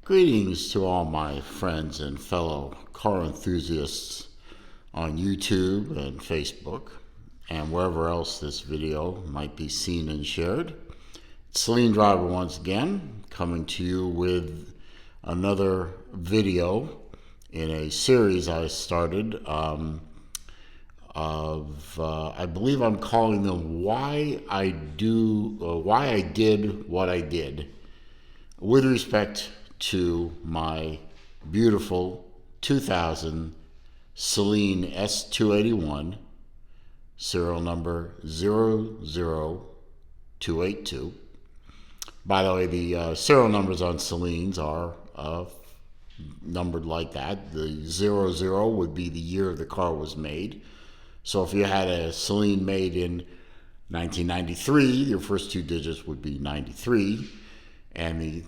Greetings to all my friends and fellow car enthusiasts on YouTube and Facebook and wherever else this video might be seen and shared. It's Saleen Driver once again, coming to you with another video in a series I started I believe I'm calling them Why I Did What I Did, with respect to my beautiful 2000 Saleen S281, serial number 00282. By the way, the serial numbers on Saleens are numbered like that. The 00 would be the year the car was made. So if you had a Saleen made in 1993, your first two digits would be 93, and the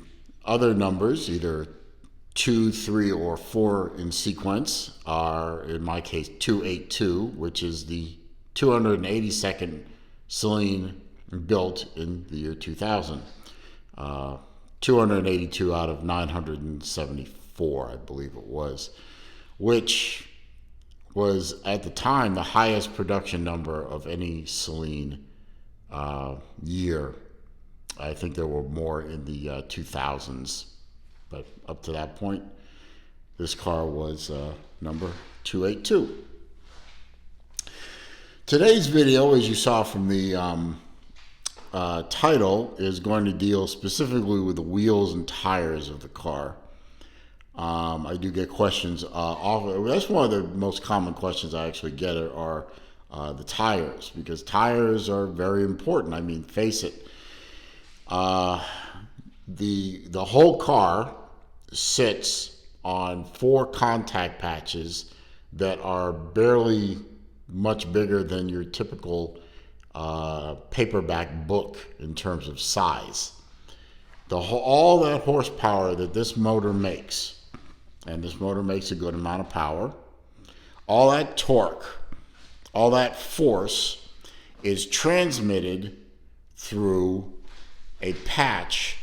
other numbers, either 2, 3, or 4 in sequence, are, in my case, 282, which is the 282nd Saleen built in the year 2000. 282 out of 974, I believe it was, which was at the time the highest production number of any Saleen year. I think there were more in the 2000s, but up to that point, this car was number 282. Today's video, as you saw from the title, is going to deal specifically with the wheels and tires of the car. I do get questions often. That's one of the most common questions I actually get are the tires, because tires are very important. I mean, face it. The whole car sits on 4 contact patches that are barely much bigger than your typical paperback book in terms of size. All that horsepower that this motor makes, and this motor makes a good amount of power, all that torque, all that force is transmitted through a patch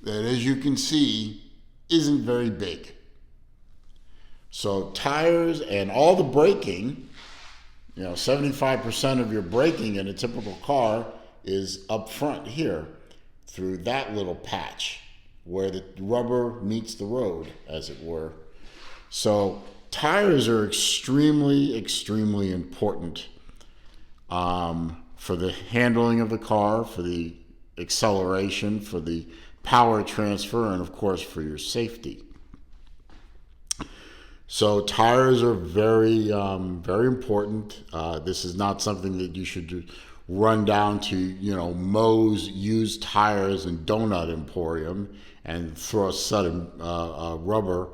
that, as you can see, isn't very big. So tires and all the braking, 75% of your braking in a typical car is up front here through that little patch where the rubber meets the road, as it were. So tires are extremely, extremely important for the handling of the car, for the acceleration, for the power transfer, and of course for your safety. So tires are very, very important. This is not something that you should run down to, Moe's used tires and donut emporium and throw a sudden rubber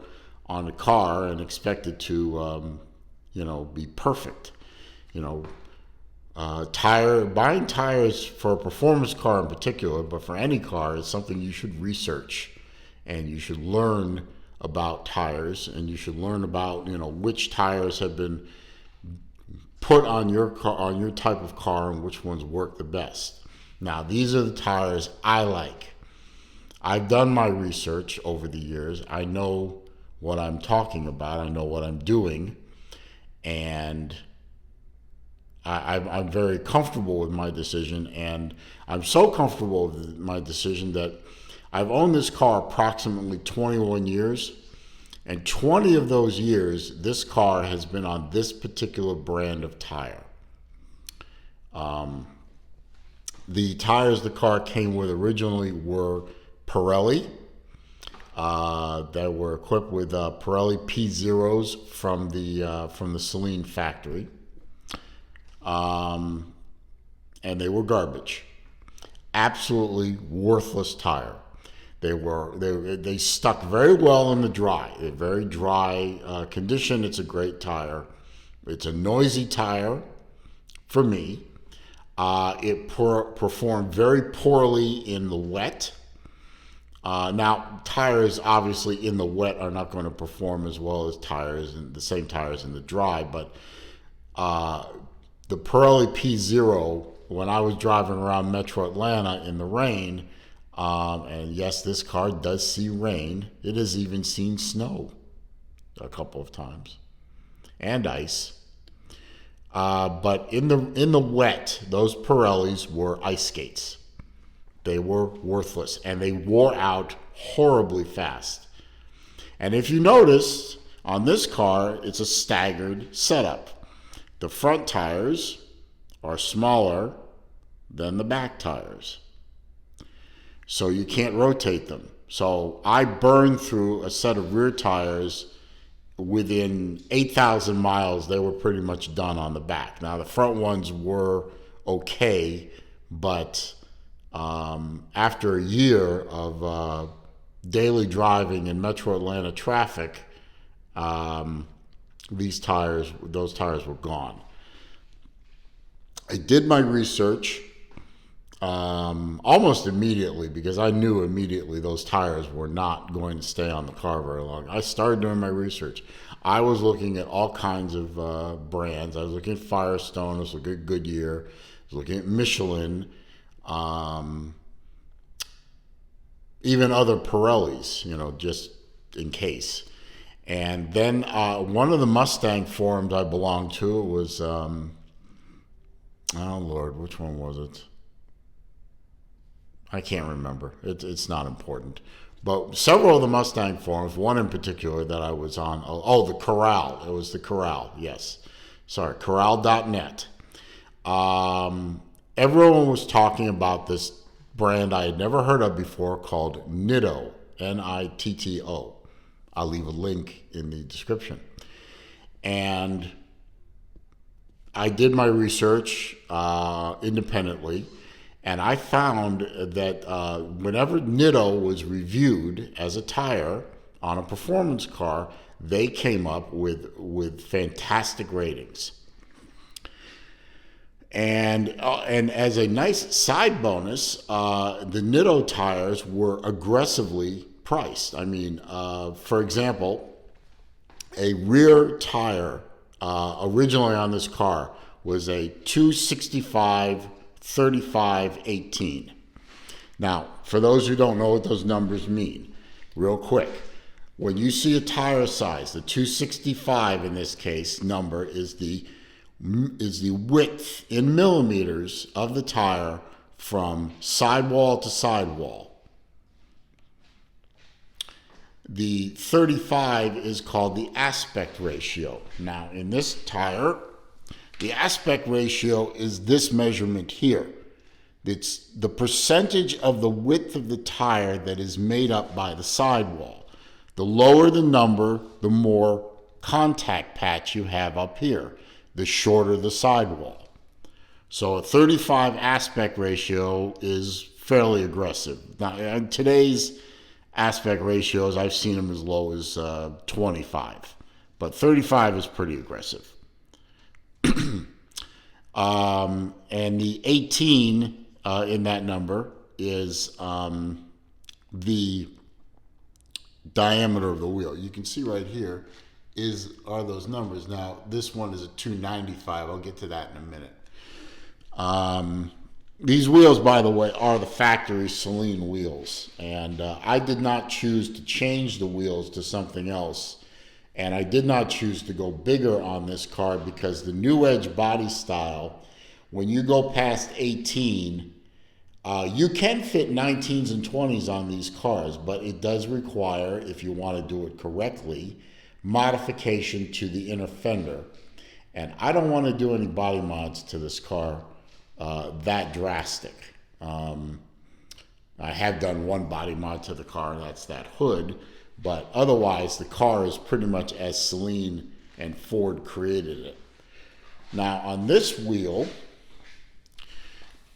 on a car and expect it to, be perfect. Buying tires for a performance car in particular, but for any car, is something you should research, and you should learn about tires, and you should learn about which tires have been put on your car, on your type of car, and which ones work the best. Now, these are the tires I like. I've done my research over the years. I know what I'm talking about. I know what I'm doing, and I'm very comfortable with my decision, and I'm so comfortable with my decision that I've owned this car approximately 21 years, and 20 of those years, this car has been on this particular brand of tire. The tires the car came with originally were Pirelli. That were equipped with Pirelli P0s from the Saleen factory. And they were garbage. Absolutely worthless tire. They stuck very well in the dry. A very dry condition. It's a great tire. It's a noisy tire for me. It performed very poorly in the wet. Now, tires obviously in the wet are not going to perform as well as tires, and the same tires in the dry, but the Pirelli P0, when I was driving around Metro Atlanta in the rain, And yes, this car does see rain. It has even seen snow a couple of times and ice. But in the wet, those Pirellis were ice skates. They were worthless, and they wore out horribly fast. And if you notice, on this car, it's a staggered setup. The front tires are smaller than the back tires, so you can't rotate them. So I burned through a set of rear tires. Within 8,000 miles, they were pretty much done on the back. Now, the front ones were okay, but after a year of daily driving in metro Atlanta traffic, those tires were gone. I did my research almost immediately, because I knew immediately those tires were not going to stay on the car very long. I started doing my research. I was looking at all kinds of brands. I was looking at Firestone. I was looking at Goodyear. I was looking at Michelin. Even other Pirellis, just in case. And then one of the Mustang forums I belonged to was, oh Lord, which one was it? I can't remember. It's not important. But several of the Mustang forums, one in particular that I was on, the Corral. It was the Corral, yes. Sorry, corral.net. Everyone was talking about this brand I had never heard of before called Nitto, Nitto. I'll leave a link in the description. And I did my research independently, and I found that whenever Nitto was reviewed as a tire on a performance car, they came up with fantastic ratings. And as a nice side bonus, the Nitto tires were aggressively priced. I mean, for example, a rear tire originally on this car was a 265 35 18. Now, for those who don't know what those numbers mean, real quick, when you see a tire size, the 265 in this case number is the width in millimeters of the tire from sidewall to sidewall. The 35 is called the aspect ratio. Now, in this tire, the aspect ratio is this measurement here. It's the percentage of the width of the tire that is made up by the sidewall. The lower the number, the more contact patch you have up here, the shorter the sidewall. So a 35 aspect ratio is fairly aggressive. Now, in today's aspect ratios, I've seen them as low as 25, but 35 is pretty aggressive. And the 18 in that number is the diameter of the wheel. You can see right here are those numbers. Now, this one is a 295. I'll get to that in a minute. These wheels, by the way, are the factory Saleen wheels. And I did not choose to change the wheels to something else. And I did not choose to go bigger on this car because the New Edge body style, when you go past 18, you can fit 19s and 20s on these cars, but it does require, if you want to do it correctly, modification to the inner fender. And I don't want to do any body mods to this car that drastic. I have done one body mod to the car, and that's that hood. But otherwise, the car is pretty much as Saleen and Ford created it. Now, on this wheel,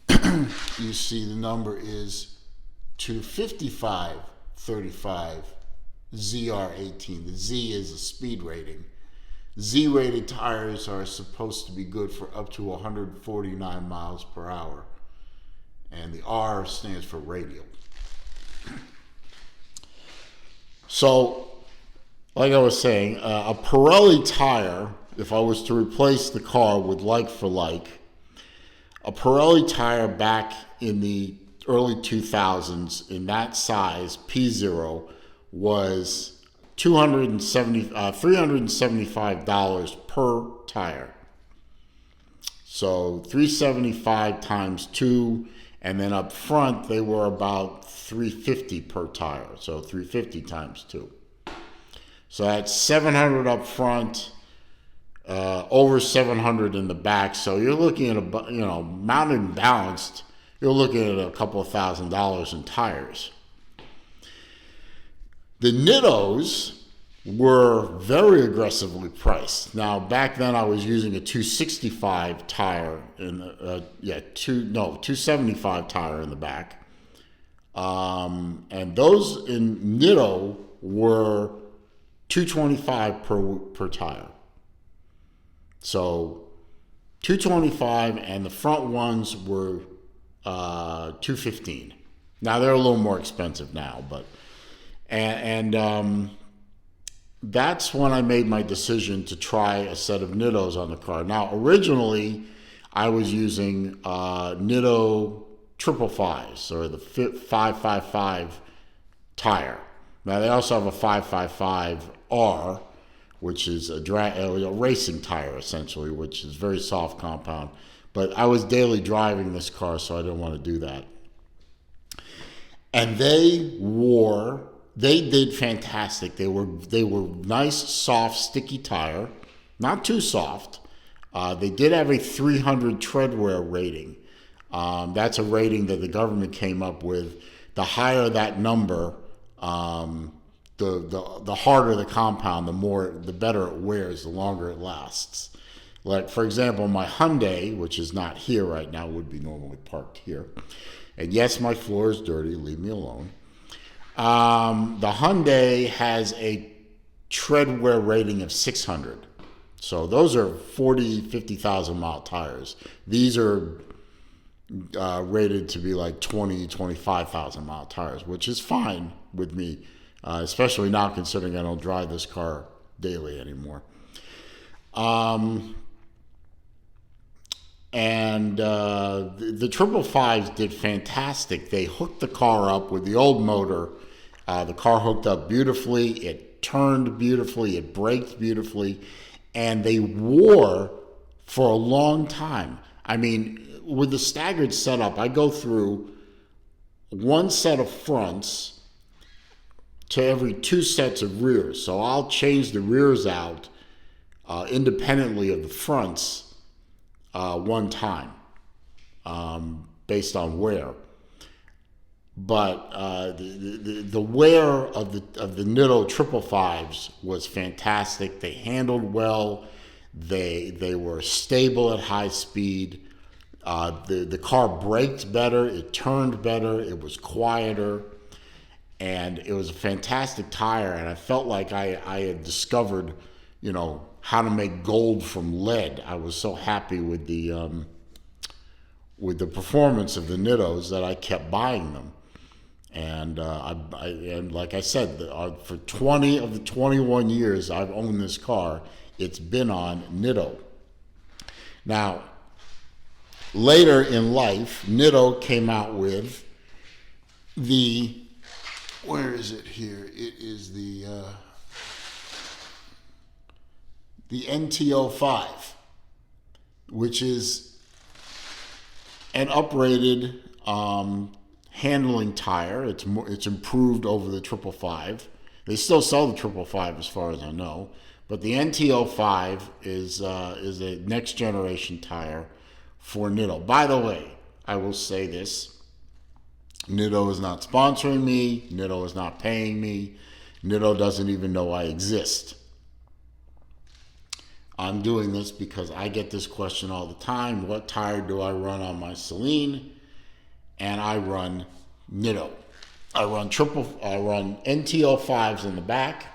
you see the number is 255 35 ZR18. The Z is a speed rating. Z-rated tires are supposed to be good for up to 149 miles per hour. And the R stands for radial. So, like I was saying, a Pirelli tire, if I was to replace the car with like for like, a Pirelli tire back in the early 2000s in that size P0 was $375 per tire. So $375 times 2, and then up front they were about $350 per tire. So $350 times 2. So that's $700 up front, over $700 in the back. So you're looking at mounted and balanced, you're looking at a couple of $1,000s in tires. The Nittos were very aggressively priced. Now, back then I was using a 265 tire in the 275 tire in the back. And those in Nitto were $225 per tire. So $225, and the front ones were $215. Now they're a little more expensive now, but that's when I made my decision to try a set of Nittos on the car. Now, originally, I was using Nitto 555s, or the 555 tire. Now, they also have a 555R, which is a racing tire, essentially, which is very soft compound. But I was daily driving this car, so I didn't want to do that. And they did fantastic. They were nice, soft, sticky tire, not too soft. They did have a 300 tread wear rating. That's a rating that the government came up with. The higher that number, the harder the compound, the better it wears, the longer it lasts. Like, for example, my Hyundai, which is not here right now, would be normally parked here. And yes, my floor is dirty. Leave me alone. The Hyundai has a tread wear rating of 600. So those are 50,000 mile tires. These are rated to be like 25,000 mile tires, which is fine with me, especially now considering I don't drive this car daily anymore. The 555s did fantastic. They hooked the car up with the old motor. The car hooked up beautifully. It turned beautifully. It braked beautifully. And they wore for a long time. I mean, with the staggered setup, I go through one set of fronts to every 2 sets of rears. So I'll change the rears out independently of the fronts one time, based on wear. But the wear of the Nitto 555s was fantastic. They handled well. They were stable at high speed. The car braked better. It turned better. It was quieter, and it was a fantastic tire. And I felt like I had discovered, how to make gold from lead. I was so happy with the performance of the Nittos that I kept buying them. And and like I said, for 20 of the 21 years I've owned this car, it's been on Nitto. Now, later in life, Nitto came out with where is it here? It is the NTO5, which is an uprated handling tire. It's improved over the 555. They still sell the 555 as far as I know, but the NTO5 is a next generation tire for Nitto. By the way, I will say this: Nitto is not sponsoring me. Nitto is not paying me. Nitto doesn't even know I exist. I'm doing this because I get this question all the time. What tire do I run on my Saleen? And I run Nitto. I run NTO5s in the back.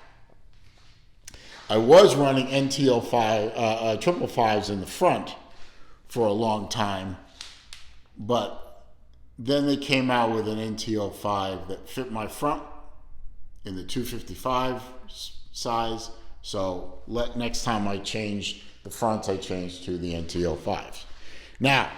I was running NTO5 555s in the front for a long time, but then they came out with an NTO5 that fit my front in the 255 size. So next time I change the fronts, I change to the NTO5s. Now,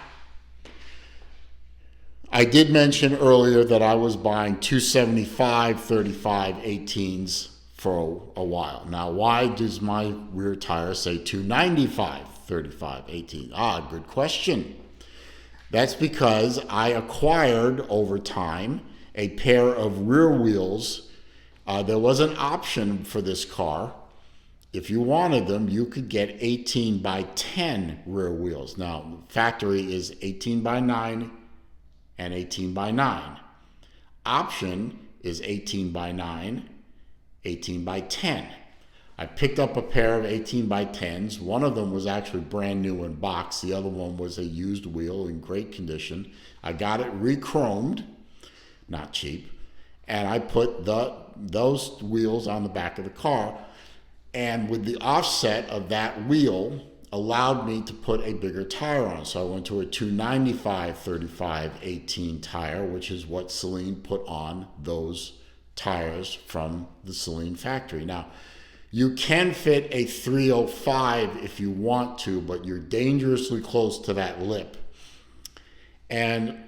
I did mention earlier that I was buying 275 35 18s for a while. Now, why does my rear tire say 295 35 18? Good question. That's because I acquired over time a pair of rear wheels. There was an option for this car. If you wanted them, you could get 18 by 10 rear wheels. Now, factory is 18 by 9 and 18 by 9. Option is 18 by 9, 18 by 10. I picked up a pair of 18 by 10s. One of them was actually brand new in box. The other one was a used wheel in great condition. I got it re-chromed, not cheap, and I put those wheels on the back of the car. And with the offset of that wheel allowed me to put a bigger tire on. So I went to a 295 35 18 tire, which is what Saleen put on those tires from the Saleen factory. Now, you can fit a 305 if you want to, but you're dangerously close to that lip. And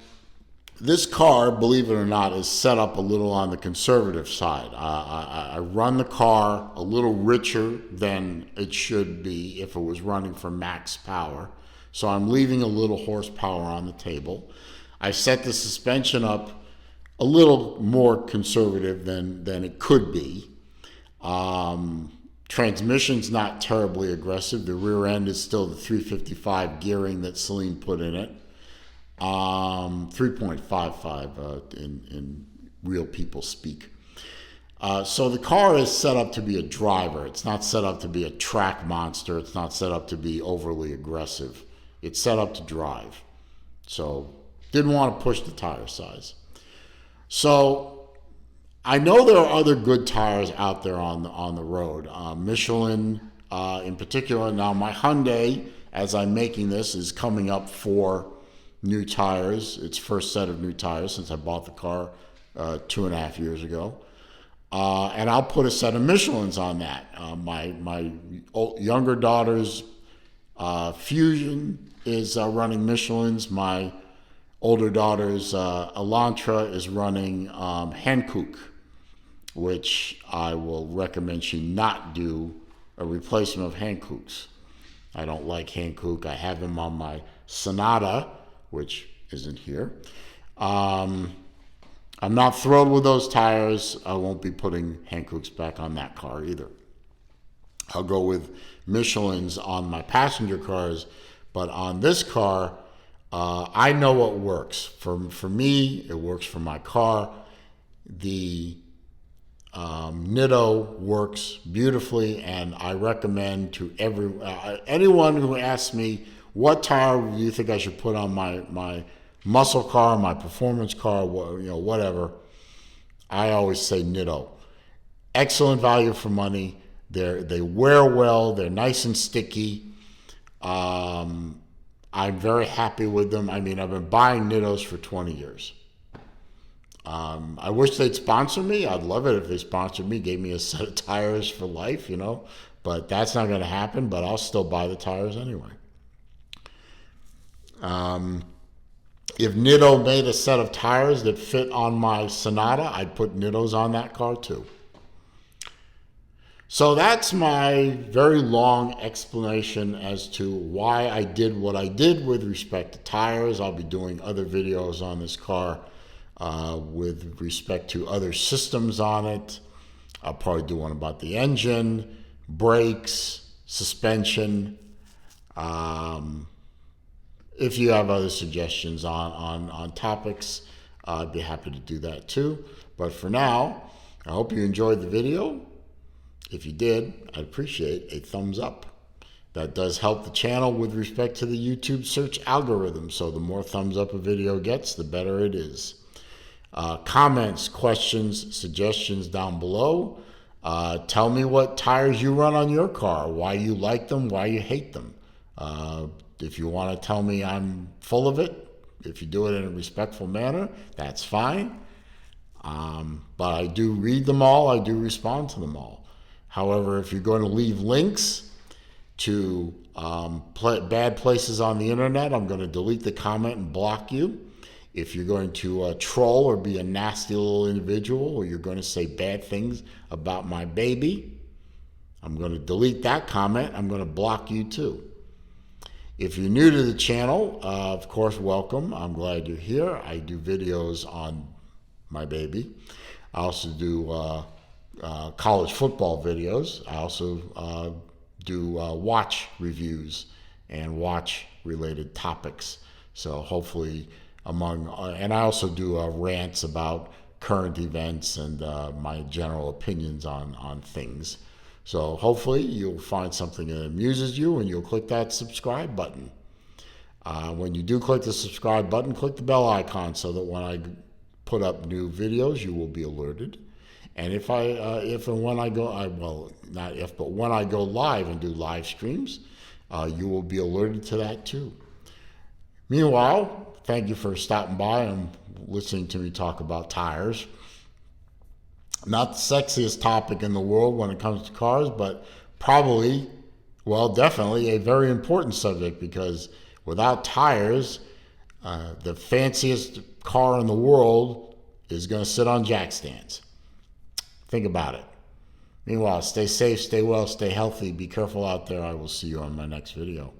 this car, believe it or not, is set up a little on the conservative side. I run the car a little richer than it should be if it was running for max power. So I'm leaving a little horsepower on the table. I set the suspension up a little more conservative than it could be. Transmission's not terribly aggressive. The rear end is still the 355 gearing that Saleen put in it. 3.55 in real people speak. So the car is set up to be a driver. It's not set up to be a track monster. It's not set up to be overly aggressive. It's set up to drive. So didn't want to push the tire size. So I know there are other good tires out there on the road. Michelin in particular. Now my Hyundai, as I'm making this, is coming up for new tires. Its first set of new tires since I bought the car 2.5 years ago. And I'll put a set of Michelins on that. My younger daughter's Fusion is running Michelins. My older daughter's Elantra is running Hankook, which I will recommend she not do a replacement of Hankooks. I don't like Hankook. I have them on my Sonata, which isn't here. I'm not thrilled with those tires. I won't be putting Hankooks back on that car either. I'll go with Michelin's on my passenger cars, but on this car, I know what works. For me, it works for my car. The Nitto works beautifully, and I recommend to anyone who asks me, what tire do you think I should put on my muscle car, my performance car, whatever? I always say Nitto. Excellent value for money. They wear well. They're nice and sticky. I'm very happy with them. I mean, I've been buying Nittos for 20 years. I wish they'd sponsor me. I'd love it if they sponsored me, gave me a set of tires for life, But that's not going to happen, but I'll still buy the tires anyway. If Nitto made a set of tires that fit on my Sonata, I'd put Nittos on that car too. So that's my very long explanation as to why I did what I did with respect to tires. I'll be doing other videos on this car with respect to other systems on it. I'll probably do one about the engine, brakes, suspension. If you have other suggestions on topics, I'd be happy to do that too. But for now, I hope you enjoyed the video. If you did, I'd appreciate a thumbs up. That does help the channel with respect to the YouTube search algorithm. So the more thumbs up a video gets, the better it is. Comments, questions, suggestions down below. Tell me what tires you run on your car, why you like them, why you hate them. If you want to tell me I'm full of it, if you do it in a respectful manner, that's fine. But I do read them all. I do respond to them all. However, if you're going to leave links to bad places on the internet, I'm going to delete the comment and block you. If you're going to troll or be a nasty little individual, or you're going to say bad things about my baby, I'm going to delete that comment. I'm going to block you too. If you're new to the channel, of course, welcome. I'm glad you're here. I do videos on my baby. I also do college football videos. I also do watch reviews and watch related topics. So hopefully and I also do rants about current events and my general opinions on things. So hopefully you'll find something that amuses you and you'll click that subscribe button. When you do click the subscribe button, click the bell icon so that when I put up new videos, you will be alerted. And when I go live and do live streams, you will be alerted to that too. Meanwhile, thank you for stopping by and listening to me talk about tires. Not the sexiest topic in the world when it comes to cars, but definitely a very important subject, because without tires, the fanciest car in the world is going to sit on jack stands. Think about it. Meanwhile, stay safe, stay well, stay healthy, be careful out there. I will see you on my next video.